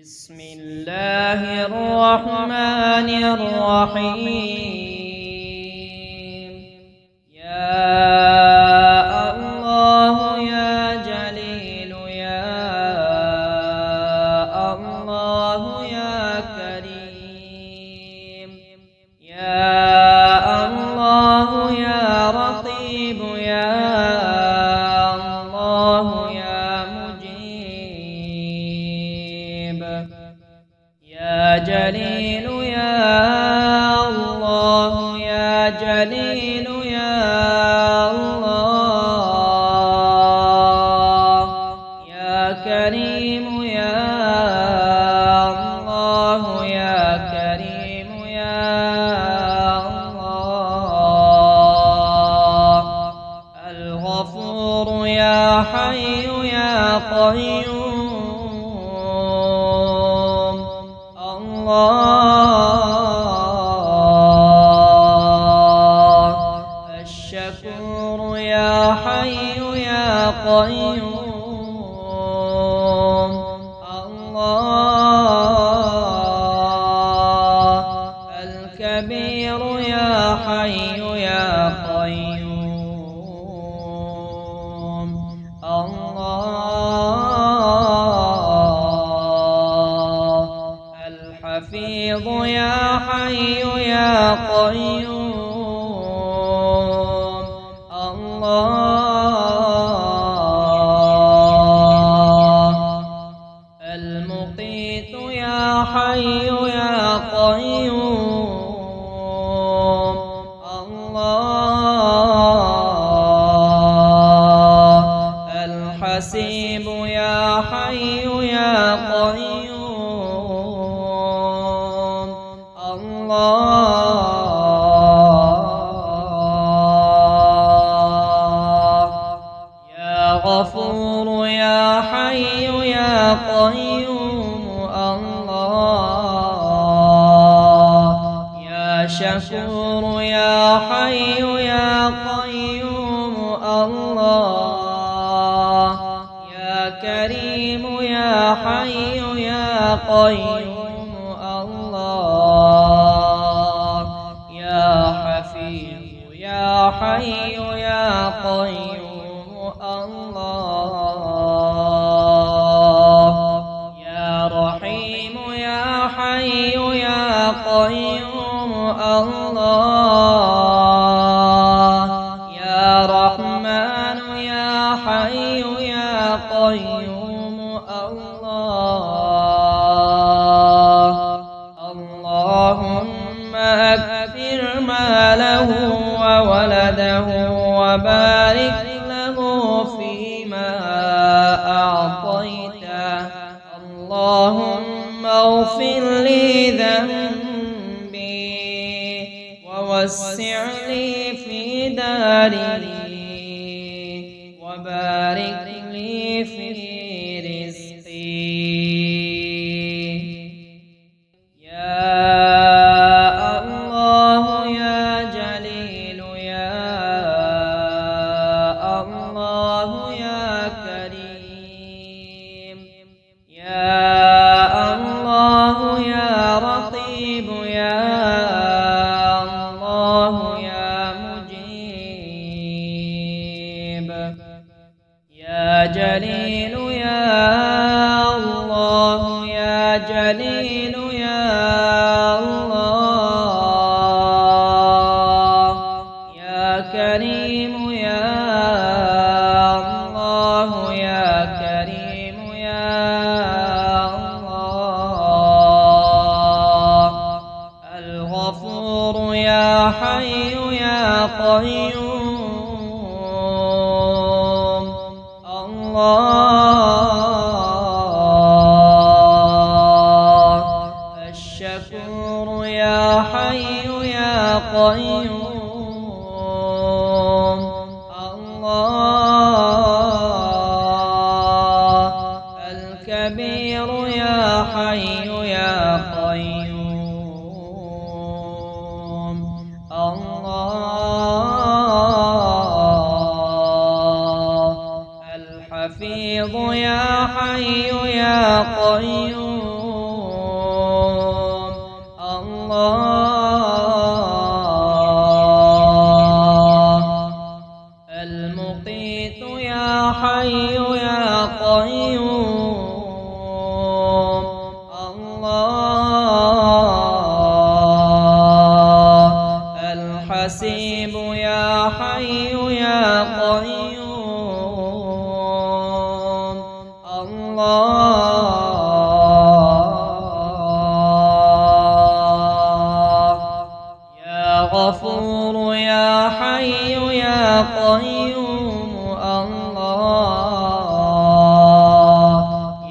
بسم الله الرحمن الرحيم. يا الله يا جليل يا الله يا كريم يا الله يا رقيب يا الله يا مجيب يا جليل يا الله يا جليل يا الله يا كريم يا الله يا كريم يا الله الغفور يا حي يا قيوم الله الشكور يا حي يا قيوم الله الكبير يا حي يا قيوم الله الحفيظ يا حي يا قيوم الله المقيت يا حي يا قيوم الله الحسيب يا حي يا قيوم الله يا غفور يا حي يا قيوم الله يا شكور يا حي يا قيوم الله يا كريم يا حي يا قيوم الله يا حفيظ يا حي يا قيوم الله يا رحيم يا حي يا قيوم الله يا رحمن يا حي يا قيوم الله اللهم أكثر ماله وولده وبارك له فيما أعطيته اللهم اغفر لي ذنبي ووسع لي في داري وبارك لي في رزقي يا الله يا جليل يا الله يا كريم يا الله يا رقيب يا الله يا مجيب يا جليل يا الله يا جليل يا الله يا كريم يا الله يا كريم يا الله الغفور يا حي يا قيوم الله الشكور يا حي يا قيوم الله الكبير يا حي يا قيوم الله الحفيظ يا حي يا قيوم الله المقيت يا حي يا قيوم الله الحسيب يا حي يا قيوم الله يا غفور يا حي يا قيوم الله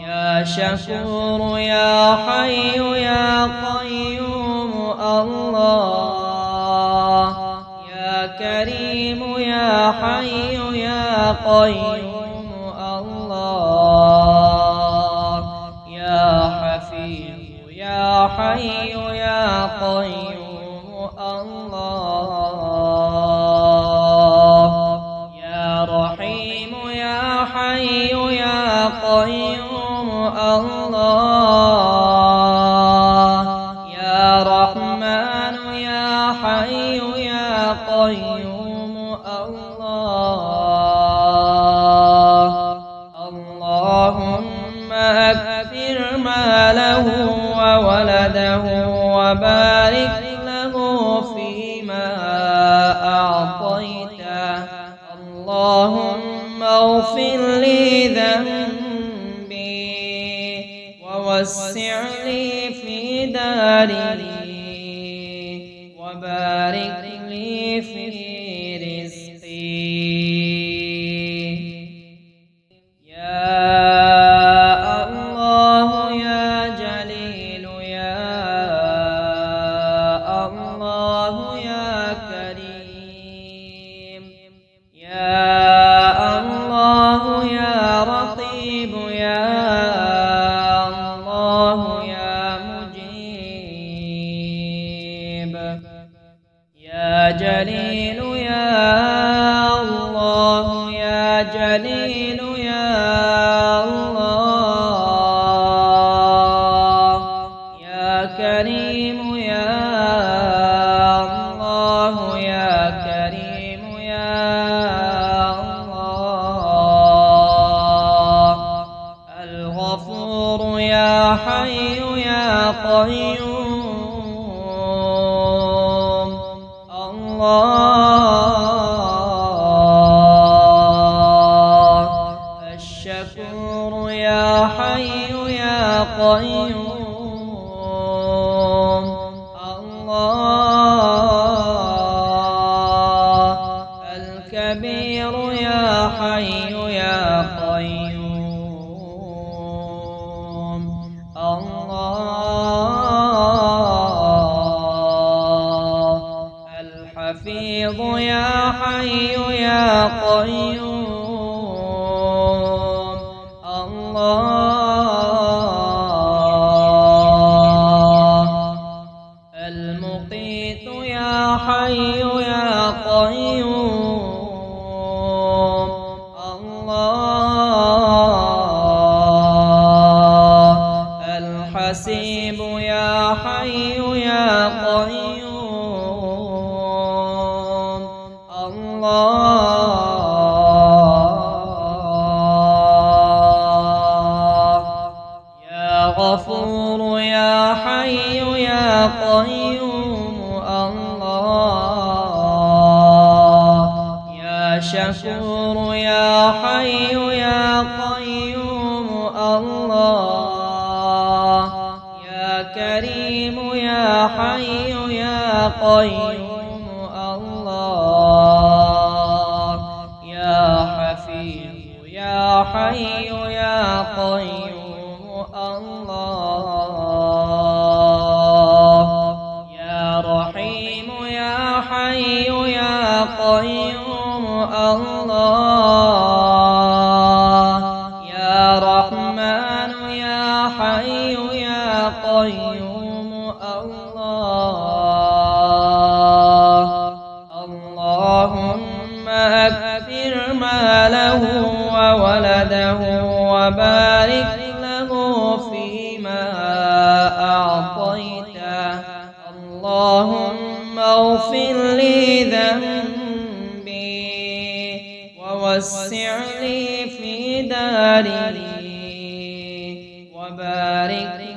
يا شكور يا حي يا قيوم الله يا كريم يا حي يا قيوم الله يا حفيظ يا حي يا قيوم الله يا رحيم يا حي يا قيوم الله يا رحمن يا حي يا قيوم الله اللهم أكثر ماله وولده وبارك له فيما أعطيته اللهم اغفر لي ذنبي ووسع لي في داري وبارك لي في رزقي يا الله يا جليل يا الله يا كريم يا الله يا رقيب يا الله يا مجيب يا جليل يا الله يا جليل يا الله يا كريم يا الله يا كريم يا الله الغفور يا حي يا قيوم الله الشكور يا حي يا قيوم الله الكبير يا حي يا قيوم الله الحفيظ يا حي يا قيوم الله المقيت يا حي يا قيوم الله الحسيب يا حي يا قيوم الله يا غفور يا حي يا قيوم الله يا شكور يا حي يا قيوم الله يا كريم يا حي يا قيوم الله يا حفيظ يا حي يا قيوم الله يا رحيم يا حي يا قيوم الله يا رحمن يا حي يا قيوم الله اللهم أكثر ماله وولده وبارك له فيما أعطيته اللهم اغفر لي ذنبي ووسع لي في داري وبارك